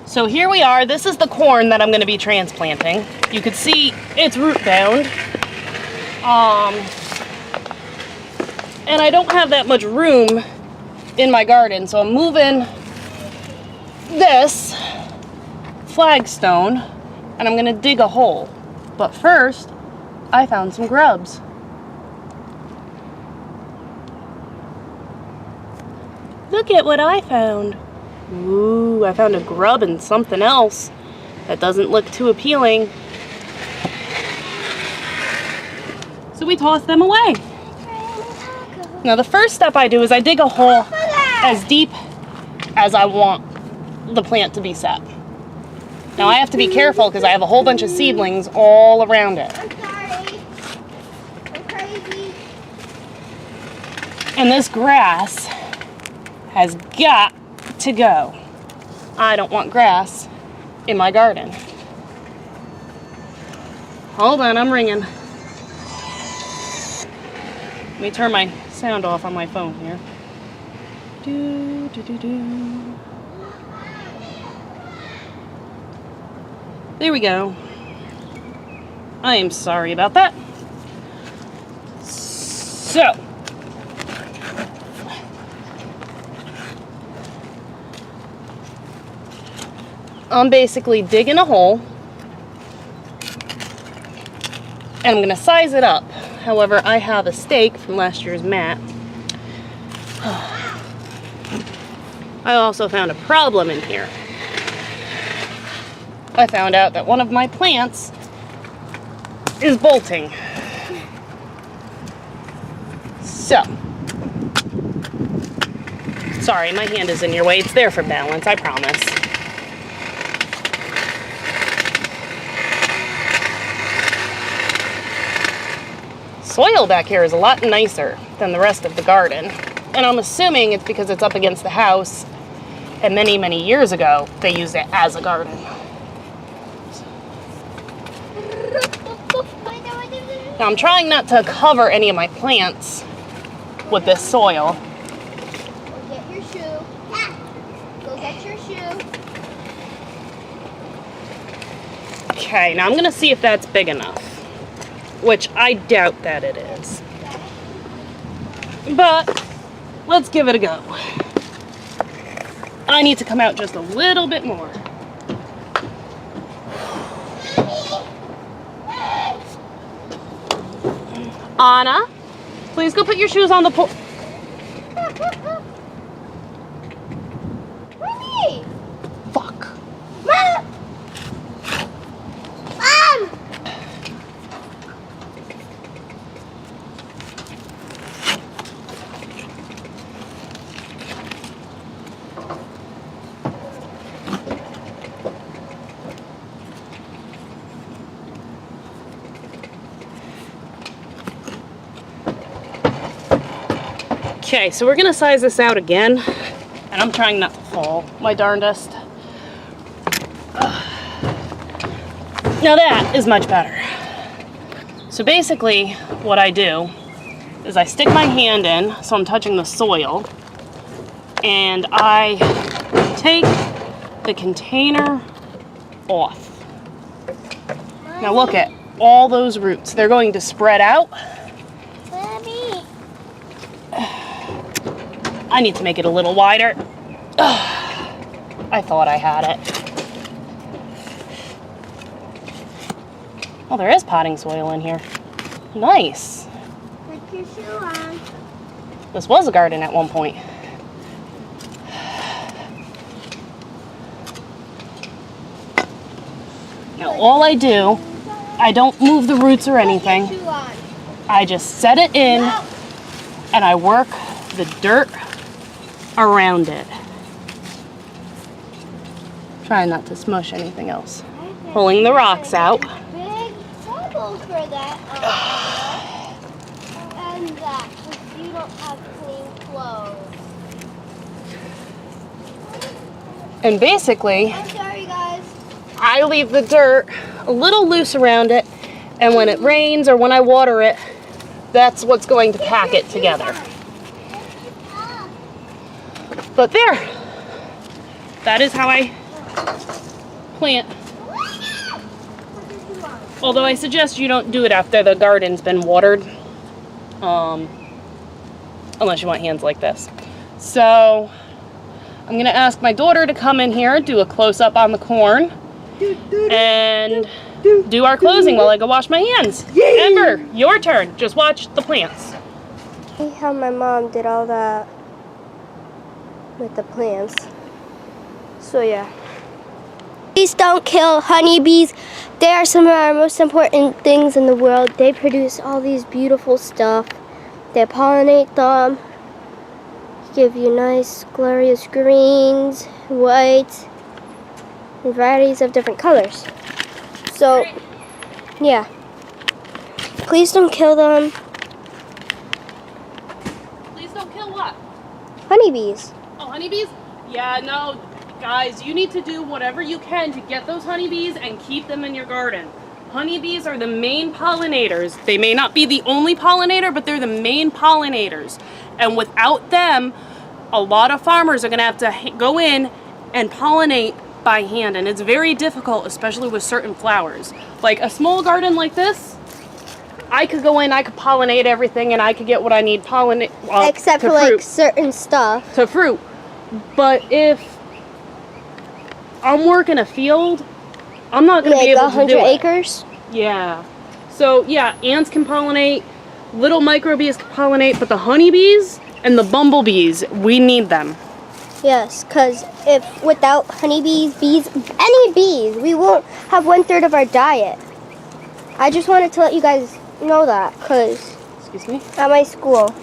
So here we are. This is the corn that I'm going to be transplanting. You can see it's root bound. And I don't have that much room in my garden, so I'm moving this flagstone and I'm going to dig a hole. But first, I found some grubs. Look at what I found. Ooh, I found a grub and something else that doesn't look too appealing. So we toss them away. Now the first step I do is I dig a hole as deep as I want the plant to be set. Now I have to be careful because I have a whole bunch of seedlings all around it. I'm sorry. I'm crazy. And this grass has got to go. I don't want grass in my garden. Hold on, I'm ringing. Let me turn my sound off on my phone here. Do, do, do, do. There we go. I am sorry about that. So, I'm basically digging a hole and I'm going to size it up. However, I have a stake from last year's mat. I also found a problem in here. I found out that one of my plants is bolting. So, sorry, my hand is in your way. It's there for balance, I promise. Soil back here is a lot nicer than the rest of the garden. And I'm assuming it's because it's up against the house and many, many years ago they used it as a garden. Now I'm trying not to cover any of my plants with this soil. Go get your shoe. Go get your shoe. Okay, now I'm gonna see if that's big enough, which I doubt that it is. But let's give it a go. I need to come out just a little bit more. Anna, please go put your shoes on the porch. Mommy! Fuck. Mom! Mom! Okay, so we're gonna size this out again, and I'm trying not to fall my darndest. Now that is much better. So basically what I do is I stick my hand in so I'm touching the soil, and I take the container off. Now look at all those roots. They're going to spread out. I need to make it a little wider. I thought I had it. Oh, there is potting soil in here. Nice. Put your shoe on. This was a garden at one point. Now all I do, I don't move the roots or anything. Put your shoe on. I just set it in and I work the dirt around it. Trying not to smush anything else. Pulling the rocks out. Big trouble for that. And that, because you don't have clean clothes. And basically, I'm sorry, guys. I leave the dirt a little loose around it, and when it rains or when I water it, that's what's going to pack it together. But there, that is how I plant. Although I suggest you don't do it after the garden's been watered. Unless you want hands like this. So I'm going to ask my daughter to come in here, do a close-up on the corn, and do our closing while I go wash my hands. Ember, your turn. Just watch the plants. See how my mom did all that with the plants. So yeah. Please don't kill honeybees. They are some of our most important things in the world. They produce all these beautiful stuff. They pollinate them, give you nice glorious greens, whites, and varieties of different colors. So yeah, please don't kill them. Please don't kill what? Honeybees. Oh, honeybees? Yeah, no, guys, you need to do whatever you can to get those honeybees and keep them in your garden. Honeybees are the main pollinators. They may not be the only pollinator, but they're the main pollinators. And without them, a lot of farmers are going to have to go in and pollinate by hand. And it's very difficult, especially with certain flowers. Like a small garden like this, I could go in, I could pollinate everything, and I could get what I need Except for like certain stuff. To fruit. But if I'm working a field, I'm not going to be able to do it. 100 acres? Yeah. So, yeah, ants can pollinate, little microbees can pollinate, but the honeybees and the bumblebees, we need them. Yes, because if without honeybees, bees, any bees, we won't have 1/3 of our diet. I just wanted to let you guys know that, because Excuse me? at my school,